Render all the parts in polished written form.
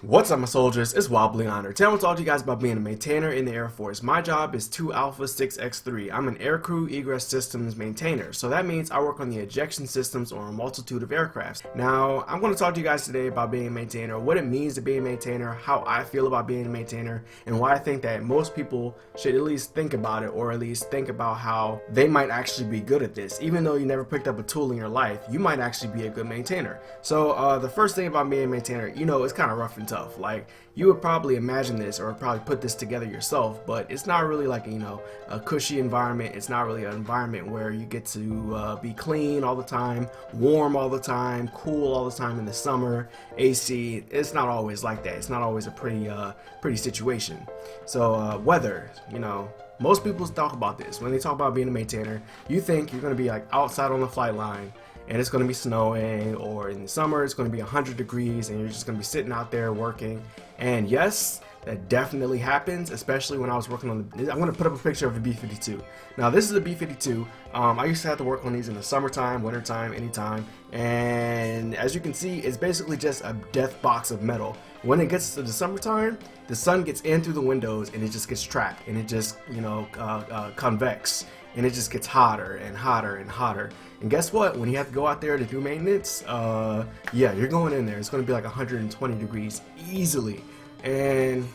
What's up, my soldiers? It's WildBlueYonder. Today I want to talk to you guys about being a maintainer in the Air Force. My job is 2 Alpha 6X3. I'm an aircrew egress systems maintainer, so that means I work on the ejection systems on a multitude of aircrafts. Now, I'm going to talk to you guys today about being a maintainer, what it means to be a maintainer, how I feel about being a maintainer, and why I think that most people should at least think about it, or at least think about how they might actually be good at this. Even though you never picked up a tool in your life, you might actually be a good maintainer. So the first thing about being a maintainer, it's kind of rough and tough. Like, you would probably imagine this or probably put this together yourself, but it's not really like a cushy environment. It's not really an environment where you get to be clean all the time, warm all the time, cool all the time in the summer, AC. It's not always like that. It's not always a pretty situation. So weather, most people talk about this. When they talk about being a maintainer, you think you're going to be like outside on the flight line and it's going to be snowing, or in the summer it's going to be 100 degrees and you're just going to be sitting out there working. And yes, that definitely happens, especially when I was working on I'm going to put up a picture of a B-52. Now, this is a B-52. I used to have to work on these in the summertime, wintertime, anytime, and as you can see, it's basically just a death box of metal. When it gets to the summertime, the sun gets in through the windows and it just gets trapped, and it just convex, and it just gets hotter and hotter and hotter. And guess what? When you have to go out there to do maintenance, yeah, you're going in there. It's going to be like 120 degrees easily, and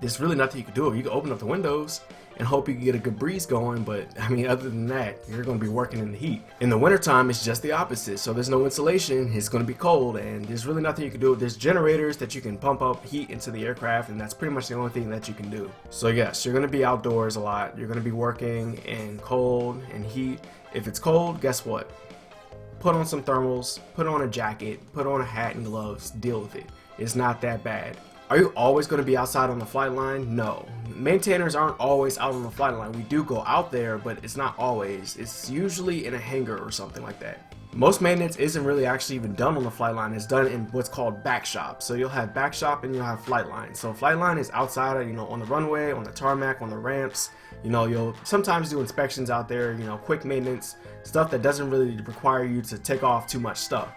there's really nothing you can do. You can open up the windows and hope you can get a good breeze going, but I mean, other than that, you're going to be working in the heat. In the wintertime, it's just the opposite. So there's no insulation, it's going to be cold, and there's really nothing you can do. There's generators that you can pump up heat into the aircraft, and that's pretty much the only thing that you can do. So yes, you're going to be outdoors a lot. You're going to be working in cold and heat. If it's cold, guess what? Put on some thermals, put on a jacket, put on a hat and gloves, deal with it. It's not that bad. Are you always going to be outside on the flight line? No. Maintainers aren't always out on the flight line. We do go out there, but it's not always. It's usually in a hangar or something like that. Most maintenance isn't really actually even done on the flight line. It's done in what's called back shop. So you'll have back shop and you'll have flight line. So flight line is outside, on the runway, on the tarmac, on the ramps. You'll sometimes do inspections out there, quick maintenance, stuff that doesn't really require you to take off too much stuff.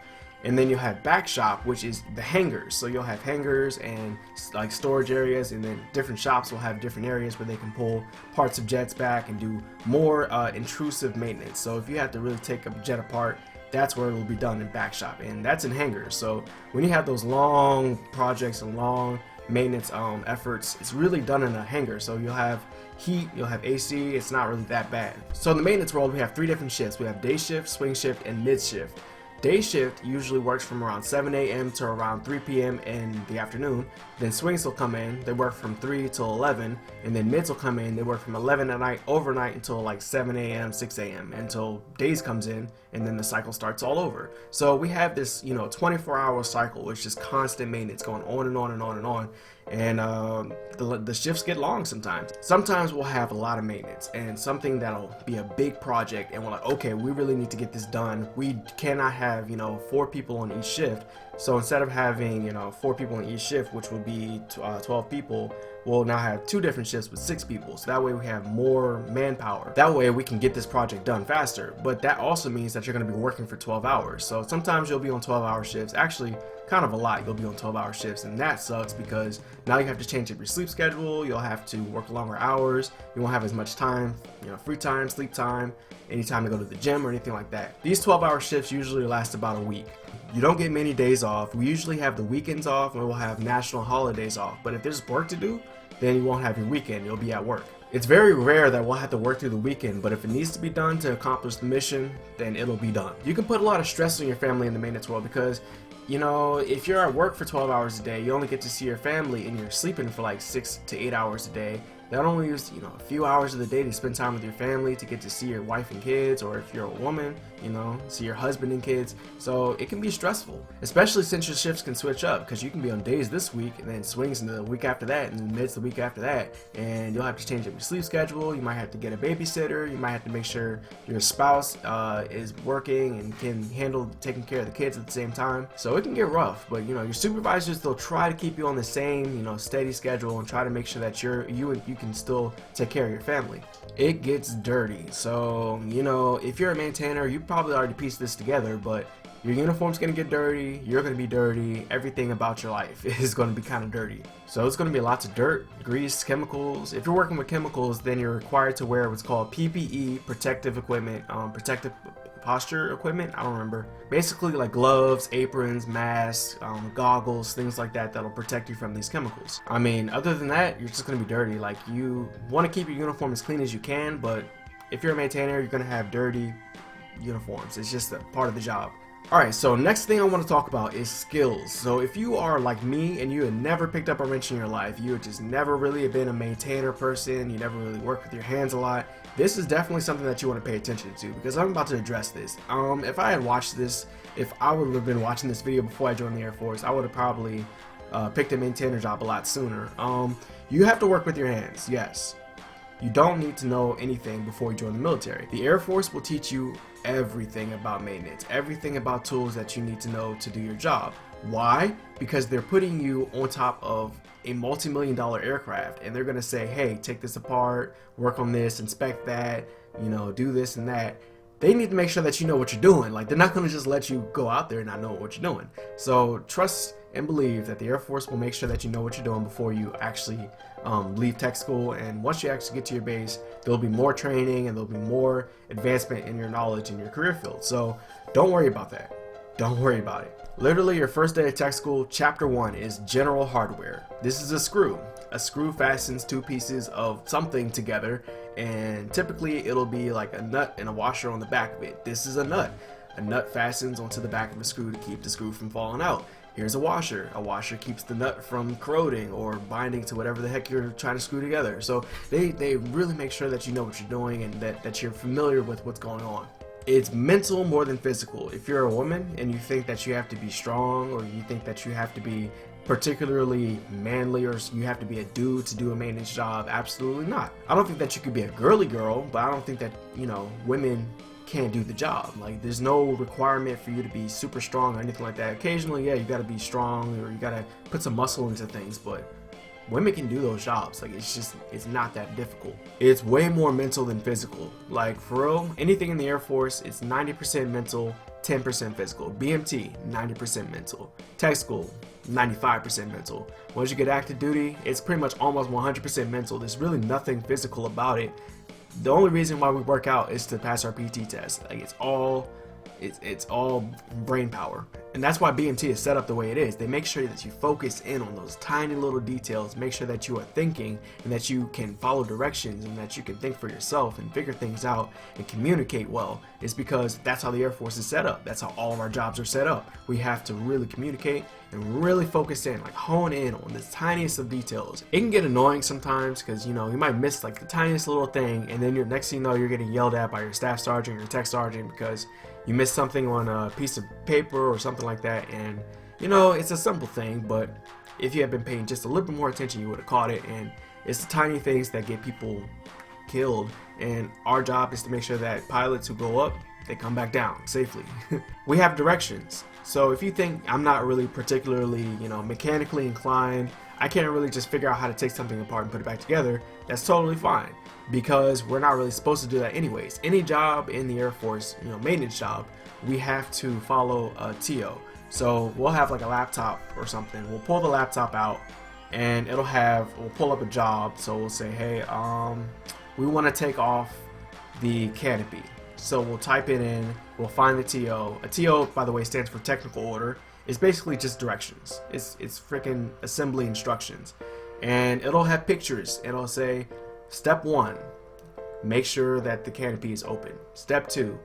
And then you'll have back shop, which is the hangars. So you'll have hangars and like storage areas, and then different shops will have different areas where they can pull parts of jets back and do more intrusive maintenance. So if you have to really take a jet apart, that's where it will be done in back shop, and that's in hangars. So when you have those long projects and long maintenance efforts, it's really done in a hangar. So you'll have heat, you'll have AC. It's not really that bad. So in the maintenance world, we have 3 different shifts. We have day shift, swing shift, and mid shift. Day shift usually works from around 7 a.m. to around 3 p.m. in the afternoon. Then swings will come in, they work from 3 till 11, and then mids will come in, they work from 11 at night overnight until like 7 a.m., 6 a.m. until days comes in, and then the cycle starts all over. So we have this 24-hour cycle, which is constant maintenance going on and on and on and on. And the shifts get long sometimes. Sometimes we'll have a lot of maintenance and something that'll be a big project, and we're like, okay, we really need to get this done. We cannot have 4 people on each shift. So instead of having 4 people on each shift, which would be 12 people, we'll now have 2 different shifts with 6 people. So that way we have more manpower. That way we can get this project done faster. But that also means that you're going to be working for 12 hours. So sometimes you'll be on 12-hour shifts. Actually, kind of a lot, you'll be on 12-hour shifts, and that sucks because now you have to change up your sleep schedule. You'll have to work longer hours. You won't have as much time, free time, sleep time, any time to go to the gym or anything like that. These 12-hour shifts usually last about a week. You don't get many days off. We usually have the weekends off, and we'll have national holidays off. But if there's work to do, then you won't have your weekend. You'll be at work. It's very rare that we'll have to work through the weekend, but if it needs to be done to accomplish the mission, then it'll be done. You can put a lot of stress on your family in the maintenance world because if you're at work for 12 hours a day, you only get to see your family, and you're sleeping for like 6 to 8 hours a day. That only leaves a few hours of the day to spend time with your family, to get to see your wife and kids, or if you're a woman, see your husband and kids. So it can be stressful, especially since your shifts can switch up, because you can be on days this week and then swings in the week after that and mids the week after that, and you'll have to change up your sleep schedule. You might have to get a babysitter. You might have to make sure your spouse is working and can handle taking care of the kids at the same time. So it can get rough, but your supervisors, they'll try to keep you on the same steady schedule and try to make sure that you can still take care of your family. It gets dirty. So if you're a maintainer, you probably already pieced this together, but Your uniform's gonna get dirty, you're gonna be dirty, everything about your life is gonna be kind of dirty. So it's gonna be lots of dirt, grease, chemicals. If you're working with chemicals, then you're required to wear what's called PPE, protective equipment, protective posture equipment, I don't remember. Basically like gloves, aprons, masks, goggles, things like that that'll protect you from these chemicals. I mean, other than that, you're just gonna be dirty. Like, you wanna keep your uniform as clean as you can, but if you're a maintainer, you're gonna have dirty uniforms. It's just a part of the job. Alright, so next thing I want to talk about is skills. So if you are like me and you had never picked up a wrench in your life, you had just never really been a maintainer person, you never really worked with your hands a lot, this is definitely something that you want to pay attention to, because I'm about to address this. If I had watched this, if I would have been watching this video before I joined the Air Force, I would have probably picked a maintainer job a lot sooner. You have to work with your hands, yes. You don't need to know anything before you join the military. The Air Force will teach you everything about maintenance, everything about tools that you need to know to do your job. Why? Because they're putting you on top of a multi-million-dollar aircraft, and they're gonna say, hey, take this apart, work on this, inspect that, you know, do this and that. They need to make sure that you know what you're doing. Like, they're not gonna just let you go out there and not know what you're doing. So trust and believe that the Air Force will make sure that you know what you're doing before you actually leave tech school. And once you actually get to your base, there'll be more training and there'll be more advancement in your knowledge in your career field. So don't worry about that. Don't worry about it. Literally, your first day of tech school, chapter 1 is general hardware. This is a screw. A screw fastens two pieces of something together, and typically it'll be like a nut and a washer on the back of it. This is a nut. A nut fastens onto the back of a screw to keep the screw from falling out. Here's a washer. A washer keeps the nut from corroding or binding to whatever the heck you're trying to screw together. So they really make sure that you know what you're doing and that you're familiar with what's going on. It's mental more than physical. If you're a woman and you think that you have to be strong, or you think that you have to be particularly manly, or you have to be a dude to do a maintenance job, absolutely not. I don't think that you could be a girly girl, but I don't think that, you know, women can't do the job. Like, there's no requirement for you to be super strong or anything like that. Occasionally, yeah, you gotta be strong or you gotta put some muscle into things, but women can do those jobs. Like, it's not that difficult. It's way more mental than physical. Like, for real, anything in the Air Force, it's 90% mental, 10% physical. BMT, 90% mental. Tech school, 95% mental. Once you get active duty, it's pretty much almost 100% mental. There's really nothing physical about it. The only reason why we work out is to pass our PT test. Like, it's all brain power. And that's why BMT is set up the way it is. They make sure that you focus in on those tiny little details, make sure that you are thinking and that you can follow directions and that you can think for yourself and figure things out and communicate well. It's because that's how the Air Force is set up. That's how all of our jobs are set up. We have to really communicate and really focus in, like hone in on the tiniest of details. It can get annoying sometimes because, you know, you might miss like the tiniest little thing, and then next thing you know, you're getting yelled at by your staff sergeant or your tech sergeant because you missed something on a piece of paper or something like that. And, you know, it's a simple thing, but if you had been paying just a little bit more attention, you would have caught it. And it's the tiny things that get people killed, and our job is to make sure that pilots who go up, they come back down safely. We have directions. So if you think I'm not really particularly, you know, mechanically inclined, I can't really just figure out how to take something apart and put it back together, that's totally fine, because we're not really supposed to do that anyways. Any job in the Air Force, you know, maintenance job, we have to follow a TO. So we'll have like a laptop or something. We'll pull the laptop out and we'll pull up a job. So we'll say, hey, we want to take off the canopy. So we'll type it in, we'll find the TO. A TO, by the way, stands for technical order. It's basically just directions. It's freaking assembly instructions. And it'll have pictures. It'll say, step 1, make sure that the canopy is open. Step 2,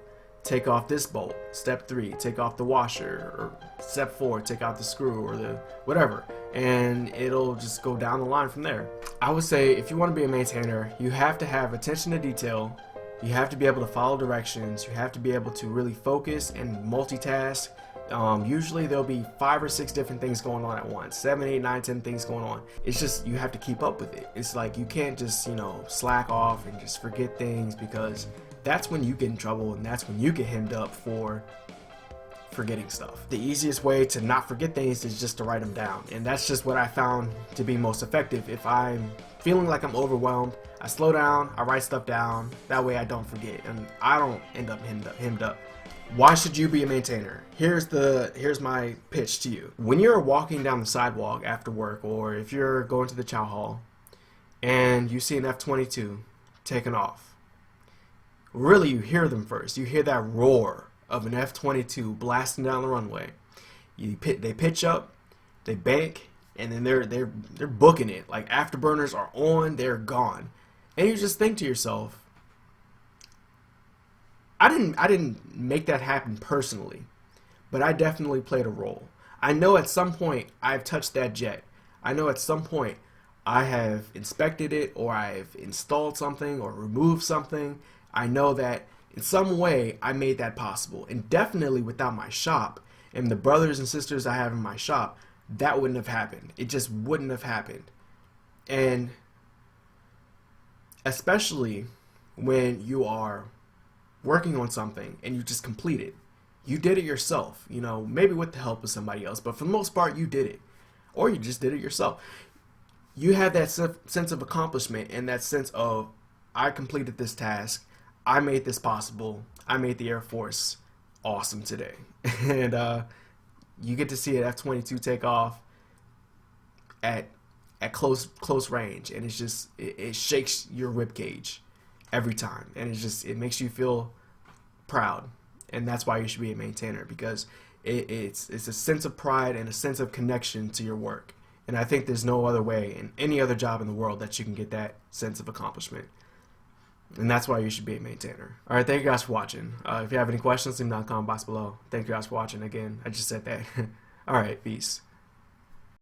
take off this bolt. Step 3, take off the washer. Or step 4, take out the screw or the whatever. And it'll just go down the line from there. I would say if you want to be a maintainer, you have to have attention to detail. You have to be able to follow directions. You have to be able to really focus and multitask. Usually there'll be 5 or 6 different things going on at once, 7, 8, 9, 10 things going on. It's just, you have to keep up with it. It's like you can't just, you know, slack off and just forget things, because that's when you get in trouble and that's when you get hemmed up for forgetting stuff. The easiest way to not forget things is just to write them down, and that's just what I found to be most effective. If I'm feeling like I'm overwhelmed, I slow down, I write stuff down, that way I don't forget and I don't end up hemmed up. Why should you be a maintainer? Here's my pitch to you. When you're walking down the sidewalk after work, or if you're going to the chow hall and you see an F-22 taking off, really you hear them first. You hear that roar of an F-22 blasting down the runway. They pitch up, they bank, and then they're booking it. Like, afterburners are on, they're gone, and you just think to yourself, I didn't make that happen personally, but I definitely played a role. I know at some point I've touched that jet. I know at some point I have inspected it, or I've installed something or removed something. I know that in some way I made that possible, and definitely without my shop and the brothers and sisters I have in my shop, that wouldn't have happened. It just wouldn't have happened. And especially when you are working on something and you just complete it. You did it yourself, you know, maybe with the help of somebody else, but for the most part you did it. Or you just did it yourself. You have that sense of accomplishment and that sense of, I completed this task, I made this possible, I made the Air Force awesome today. And you get to see an F-22 take off at close range, and it's just it shakes your rib cage every time, and it makes you feel proud. And that's why you should be a maintainer, because it's a sense of pride and a sense of connection to your work. And I think there's no other way in any other job in the world that you can get that sense of accomplishment. And that's why you should be a maintainer. Alright, thank you guys for watching. If you have any questions, leave them down in the comment box below. Thank you guys for watching again. I just said that. Alright, peace.